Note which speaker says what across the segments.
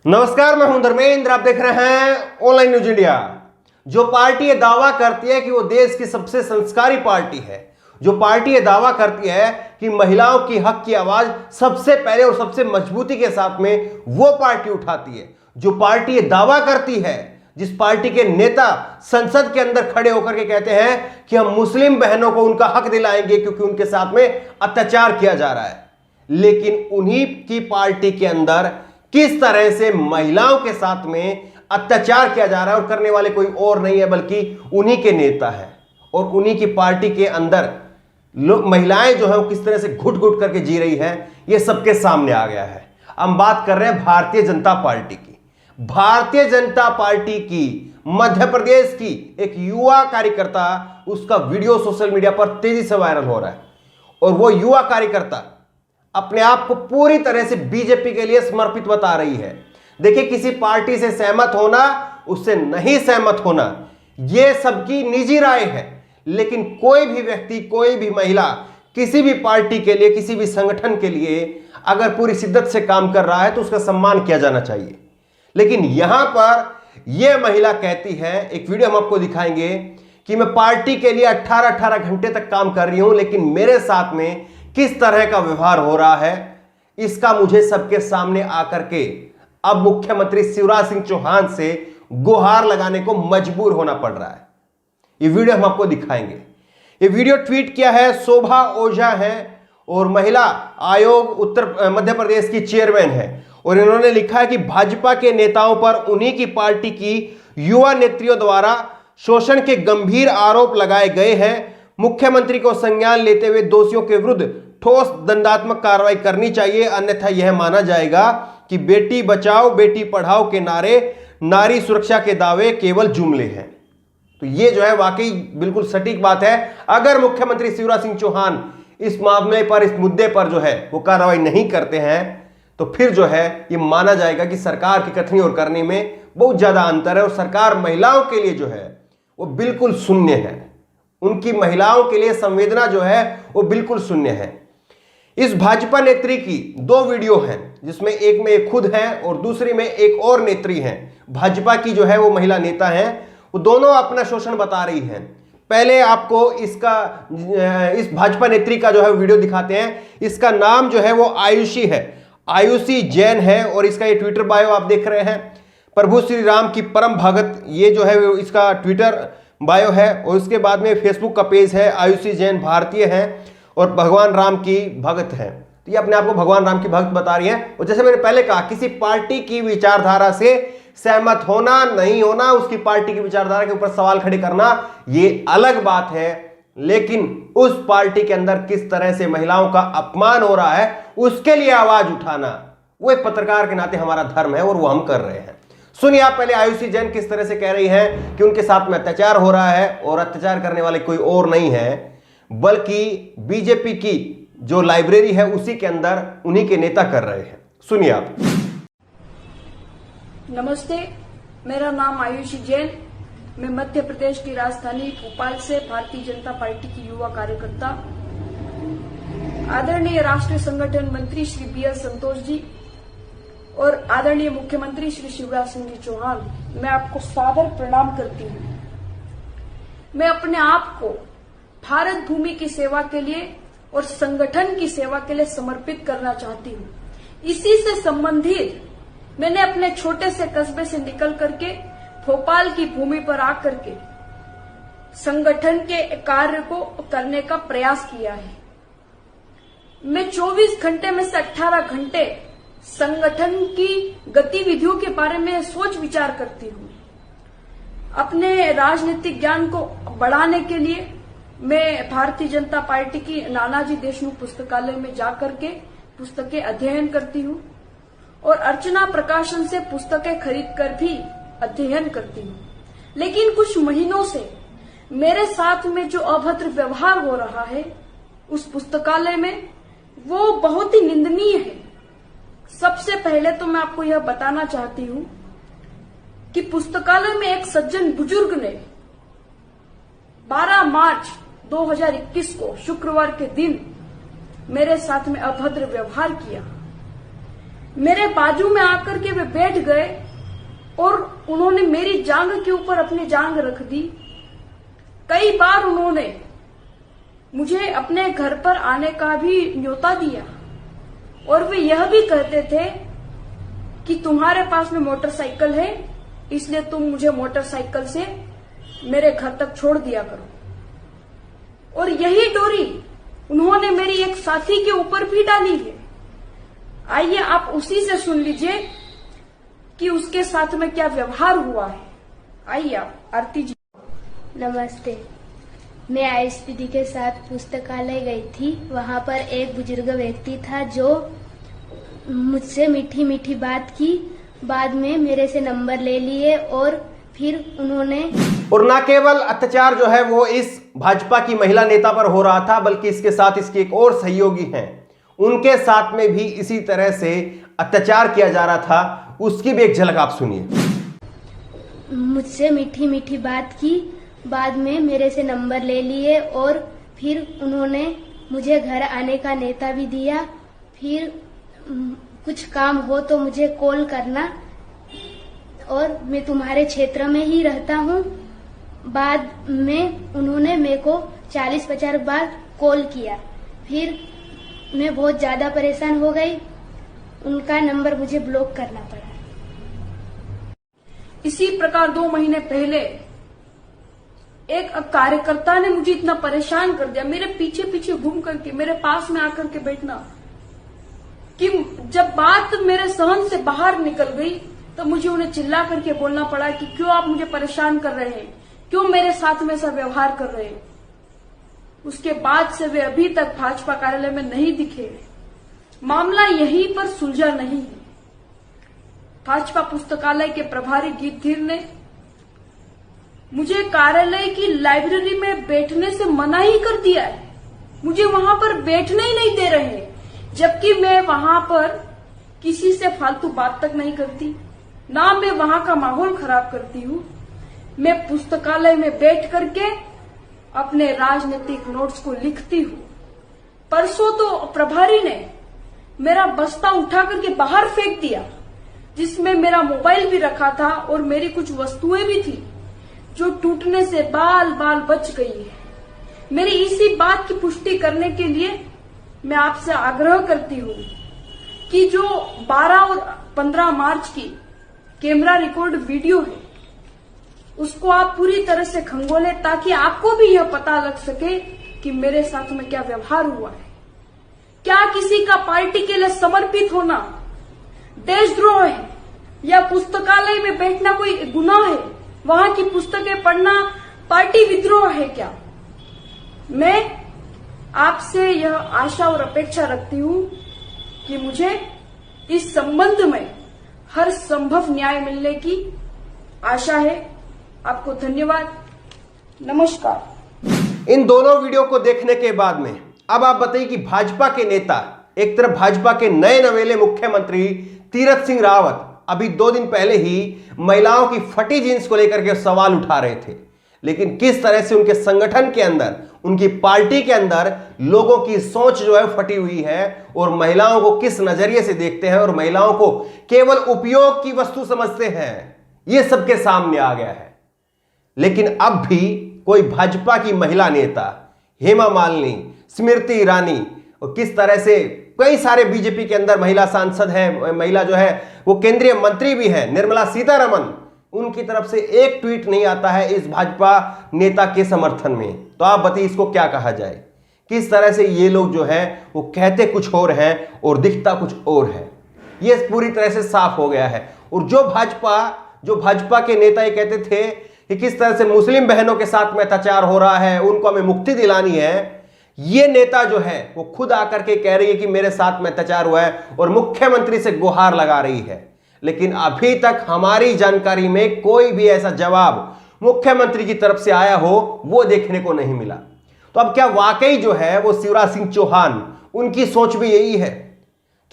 Speaker 1: नमस्कार, मैं हूं धर्मेंद्र। आप देख रहे हैं ऑनलाइन न्यूज इंडिया। जो पार्टी ये दावा करती है कि वो देश की सबसे संस्कारी पार्टी है, जो पार्टी ये दावा करती है कि महिलाओं की हक की आवाज सबसे पहले और सबसे मजबूती के साथ में वो पार्टी उठाती है, जो पार्टी ये दावा करती है, जिस पार्टी के नेता संसद के अंदर खड़े होकर के कहते हैं कि हम मुस्लिम बहनों को उनका हक दिलाएंगे क्योंकि उनके साथ में अत्याचार किया जा रहा है, लेकिन उन्हीं की पार्टी के अंदर किस तरह से महिलाओं के साथ में अत्याचार किया जा रहा है और करने वाले कोई और नहीं है बल्कि उन्हीं के नेता है। और उन्हीं की पार्टी के अंदर महिलाएं जो है वो किस तरह से घुट घुट करके जी रही है, ये सबके सामने आ गया है। हम बात कर रहे हैं भारतीय जनता पार्टी की। भारतीय जनता पार्टी की मध्य प्रदेश की एक युवा कार्यकर्ता, उसका वीडियो सोशल मीडिया पर तेजी से वायरल हो रहा है और वो युवा कार्यकर्ता अपने आप को पूरी तरह से बीजेपी के लिए समर्पित बता रही है। देखिए, किसी पार्टी से सहमत होना, उससे नहीं सहमत होना, यह सबकी निजी राय है, लेकिन कोई भी व्यक्ति, कोई भी महिला किसी भी पार्टी के लिए, किसी भी संगठन के लिए अगर पूरी शिद्दत से काम कर रहा है तो उसका सम्मान किया जाना चाहिए। लेकिन यहां पर यह महिला कहती है, एक वीडियो हम आपको दिखाएंगे, कि मैं पार्टी के लिए 18-18 घंटे तक काम कर रही हूं, लेकिन मेरे साथ में किस तरह का व्यवहार हो रहा है, इसका मुझे सबके सामने आकर के अब मुख्यमंत्री शिवराज सिंह चौहान से गुहार लगाने को मजबूर होना पड़ रहा है। ये वीडियो हम आपको दिखाएंगे। ये वीडियो ट्वीट किया है शोभा ओझा है और महिला आयोग मध्य प्रदेश की चेयरमैन है, और इन्होंने लिखा है कि भाजपा के नेताओं पर उन्हीं की पार्टी की युवा नेत्रियों द्वारा शोषण के गंभीर आरोप लगाए गए हैं। मुख्यमंत्री को संज्ञान लेते हुए दोषियों के विरुद्ध ठोस दंडात्मक कार्रवाई करनी चाहिए, अन्यथा यह माना जाएगा कि बेटी बचाओ बेटी पढ़ाओ के नारे, नारी सुरक्षा के दावे केवल जुमले हैं। तो ये जो है वाकई बिल्कुल सटीक बात है। अगर मुख्यमंत्री शिवराज सिंह चौहान इस मामले पर, इस मुद्दे पर जो है वो कार्रवाई नहीं करते हैं, तो फिर जो है ये माना जाएगा कि सरकार की कथनी और करनी में बहुत ज्यादा अंतर है और सरकार महिलाओं के लिए जो है वो बिल्कुल शून्य है। उनकी महिलाओं के लिए संवेदना जो है वो बिल्कुल शून्य है। इस भाजपा नेत्री की 2 वीडियो हैं, जिसमें एक में एक खुद है और दूसरी में एक और नेत्री है। भाजपा की जो है वो महिला नेता है, वो दोनों अपना शोषण बता रही हैं। पहले आपको इस भाजपा नेत्री का जो है वीडियो दिखाते हैं। इसका नाम जो है वो आयुषी है, आयुषी जैन है, और इसका ये ट्विटर बायो आप देख रहे हैं। प्रभु श्री राम की परम भगत, ये जो है इसका ट्विटर बायो है, और उसके बाद में फेसबुक का पेज है। आयुषी जैन भारतीय है और भगवान राम की भक्त है। तो ये अपने आप को भगवान राम की भक्त बता रही है। और जैसे मैंने पहले कहा, किसी पार्टी की विचारधारा से सहमत होना, नहीं होना, उसकी पार्टी की विचारधारा के ऊपर सवाल खड़े करना, ये अलग बात है, लेकिन उस पार्टी के अंदर किस तरह से महिलाओं का अपमान हो रहा है, उसके लिए आवाज उठाना वो एक पत्रकार के नाते हमारा धर्म है और वो हम कर रहे हैं। सुनिए आप पहले आयुषी जैन किस तरह से कह रही हैं कि उनके साथ में अत्याचार हो रहा है और अत्याचार करने वाले कोई और नहीं है बल्कि बीजेपी की जो लाइब्रेरी है उसी के अंदर उन्हीं के नेता कर रहे हैं। सुनिए आप।
Speaker 2: नमस्ते, मेरा नाम आयुषी जैन। मैं मध्य प्रदेश की राजधानी भोपाल से भारतीय जनता पार्टी की युवा कार्यकर्ता, आदरणीय राष्ट्रीय संगठन मंत्री श्री BL संतोष जी और आदरणीय मुख्यमंत्री श्री शिवराज सिंह चौहान, मैं आपको सादर प्रणाम करती हूँ। मैं अपने आप को भारत भूमि की सेवा के लिए और संगठन की सेवा के लिए समर्पित करना चाहती हूँ। इसी से संबंधित मैंने अपने छोटे से कस्बे से निकल करके भोपाल की भूमि पर आकर के संगठन के कार्य को करने का प्रयास किया है। मैं 24 घंटे में से 18 घंटे संगठन की गतिविधियों के बारे में सोच विचार करती हूँ। अपने राजनीतिक ज्ञान को बढ़ाने के लिए मैं भारतीय जनता पार्टी की नानाजी देशमुख पुस्तकालय में जाकर के पुस्तकें अध्ययन करती हूँ और अर्चना प्रकाशन से पुस्तकें खरीदकर भी अध्ययन करती हूँ। लेकिन कुछ महीनों से मेरे साथ में जो अभद्र व्यवहार हो रहा है उस पुस्तकालय में, वो बहुत ही निंदनीय है। सबसे पहले तो मैं आपको यह बताना चाहती हूँ कि पुस्तकालय में एक सज्जन बुजुर्ग ने 12 मार्च 2021 को शुक्रवार के दिन मेरे साथ में अभद्र व्यवहार किया। मेरे बाजू में आकर के वे बैठ गए और उन्होंने मेरी जांघ के ऊपर अपनी जांघ रख दी। कई बार उन्होंने मुझे अपने घर पर आने का भी न्योता दिया और वे यह भी कहते थे कि तुम्हारे पास में मोटरसाइकिल है, इसलिए तुम मुझे मोटरसाइकिल से मेरे घर तक छोड़ दिया करो। और यही डोरी उन्होंने मेरी एक साथी के ऊपर भी डाली है। आइए आप उसी से सुन लीजिए कि उसके साथ में क्या व्यवहार हुआ है। आइए आप, आरती जी।
Speaker 3: नमस्ते। मैं आईएसपीडी के साथ पुस्तकालय गई थी। वहां पर एक बुजुर्ग व्यक्ति था जो मुझसे मीठी मीठी बात की। बाद में मेरे से नंबर ले लिए और फिर उन्होंने
Speaker 1: और न केवल अत्याचार जो है वो इस भाजपा की महिला नेता पर हो रहा था, बल्कि इसके साथ इसके एक और सहयोगी हैं, उनके साथ में भी इसी तरह से अत्याचार किया जा रहा था। उसकी भी एक झलक आप सुनिए।
Speaker 3: मुझसे मीठी मीठी बात की। बाद में मेरे से नंबर ले लिए और फिर उन्होंने मुझे घर आने का न्योता भी दिया। फिर कुछ काम हो तो मुझे कॉल करना और मैं तुम्हारे क्षेत्र में ही रहता हूँ। बाद में उन्होंने मेरे को 40-50 बार कॉल किया। फिर मैं बहुत ज्यादा परेशान हो गई। उनका नंबर मुझे ब्लॉक करना पड़ा।
Speaker 2: इसी प्रकार 2 महीने पहले एक कार्यकर्ता ने मुझे इतना परेशान कर दिया, मेरे पीछे पीछे घूम करके मेरे पास में आकर के बैठना, कि जब बात मेरे सहन से बाहर निकल गई तो मुझे उन्हें चिल्ला करके बोलना पड़ा कि क्यों आप मुझे परेशान कर रहे हैं, क्यों मेरे साथ में ऐसा व्यवहार कर रहे हैं। उसके बाद से वे अभी तक भाजपा कार्यालय में नहीं दिखे। मामला यहीं पर सुलझा नहीं है। भाजपा पुस्तकालय के प्रभारी गीत धीर ने मुझे कार्यालय की लाइब्रेरी में बैठने से मना ही कर दिया है। मुझे वहां पर बैठने ही नहीं दे रहे हैं, जबकि मैं वहां पर किसी से फालतू बात तक नहीं करती, ना मैं वहां का माहौल खराब करती हूँ। मैं पुस्तकालय में बैठ करके अपने राजनीतिक नोट्स को लिखती हूँ। परसों तो प्रभारी ने मेरा बस्ता उठा करके बाहर फेंक दिया, जिसमें मेरा मोबाइल भी रखा था और मेरी कुछ वस्तुएं भी थी जो टूटने से बाल बाल बच गई है। मेरी इसी बात की पुष्टि करने के लिए मैं आपसे आग्रह करती हूँ कि जो 12 और 15 मार्च की कैमरा रिकॉर्ड वीडियो है उसको आप पूरी तरह से खंगोले, ताकि आपको भी यह पता लग सके कि मेरे साथ में क्या व्यवहार हुआ है। क्या किसी का पार्टी के लिए समर्पित होना देशद्रोह है, या पुस्तकालय में बैठना कोई गुनाह है, वहां की पुस्तकें पढ़ना पार्टी विद्रोह है क्या? मैं आपसे यह आशा और अपेक्षा रखती हूं कि मुझे इस संबंध में हर संभव न्याय मिलने की आशा है। आपको धन्यवाद, नमस्कार।
Speaker 1: इन दोनों वीडियो को देखने के बाद में अब आप बताइए कि भाजपा के नेता, एक तरफ भाजपा के नए नवेले मुख्यमंत्री तीरथ सिंह रावत अभी 2 दिन पहले ही महिलाओं की फटी जींस को लेकर के सवाल उठा रहे थे, लेकिन किस तरह से उनके संगठन के अंदर, उनकी पार्टी के अंदर लोगों की सोच जो है फटी हुई है और महिलाओं को किस नजरिए से देखते हैं और महिलाओं को केवल उपयोग की वस्तु समझते हैं, यह सबके सामने आ गया है। लेकिन अब भी कोई भाजपा की महिला नेता हेमा मालिनी, स्मृति ईरानी और किस तरह से कई सारे बीजेपी के अंदर महिला सांसद हैं, महिला जो है वो केंद्रीय मंत्री भी है, निर्मला सीतारमण, उनकी तरफ से एक ट्वीट नहीं आता है इस भाजपा नेता के समर्थन में। तो आप बताइए इसको क्या कहा जाए? किस तरह से ये लोग जो है वो कहते कुछ और हैं और दिखता कुछ और है, ये पूरी तरह से साफ हो गया है। और जो भाजपा के नेता ये कहते थे कि किस तरह से मुस्लिम बहनों के साथ में अत्याचार हो रहा है, उनको हमें मुक्ति दिलानी है, ये नेता जो है वो खुद आकर के कह रही है कि मेरे साथ में अत्याचार हुआ है और मुख्यमंत्री से गुहार लगा रही है। लेकिन अभी तक हमारी जानकारी में कोई भी ऐसा जवाब मुख्यमंत्री की तरफ से आया हो वो देखने को नहीं मिला। तो अब क्या वाकई जो है वो शिवराज सिंह चौहान, उनकी सोच भी यही है?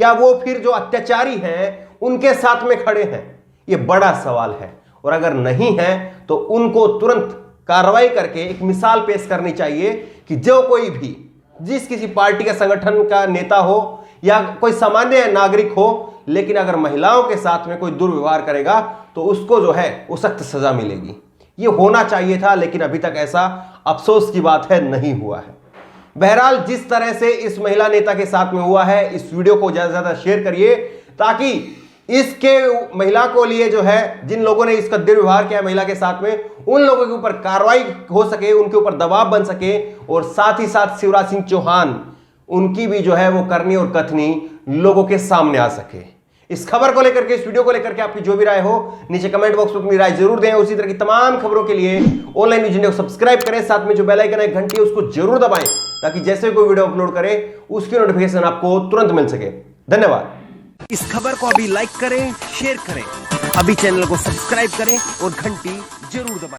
Speaker 1: क्या वो फिर जो अत्याचारी हैं उनके साथ में खड़े हैं? ये बड़ा सवाल है। और अगर नहीं है तो उनको तुरंत कार्रवाई करके एक मिसाल पेश करनी चाहिए कि जो कोई भी जिस किसी पार्टी के संगठन का नेता हो या कोई सामान्य नागरिक हो, लेकिन अगर महिलाओं के साथ में कोई दुर्व्यवहार करेगा तो उसको जो है वो सख्त सजा मिलेगी। ये होना चाहिए था, लेकिन अभी तक ऐसा अफसोस की बात है नहीं हुआ है। बहरहाल जिस तरह से इस महिला नेता के साथ में हुआ है, इस वीडियो को ज्यादा से ज्यादा शेयर करिए ताकि इसके महिला को लिए जो है, जिन लोगों ने इसका दुर्व्यवहार किया महिला के साथ में, उन लोगों के ऊपर कार्रवाई हो सके, उनके ऊपर दबाव बन सके और साथ ही साथ शिवराज सिंह चौहान उनकी भी जो है वो करनी और कथनी लोगों के सामने आ सके। इस खबर को लेकर के, इस वीडियो को लेकर के आपकी जो भी राय हो नीचे कमेंट बॉक्स में अपनी राय जरूर दें। उसी तरह की तमाम खबरों के लिए ऑनलाइन न्यूज इंडिया को सब्सक्राइब करें, साथ में जो बेल आइकन है घंटी उसको जरूर दबाएं ताकि जैसे कोई वीडियो अपलोड करे उसकी नोटिफिकेशन आपको तुरंत मिल सके। धन्यवाद।
Speaker 4: इस खबर को अभी लाइक करें, शेयर करें, अभी चैनल को सब्सक्राइब करें और घंटी जरूर दबाएं।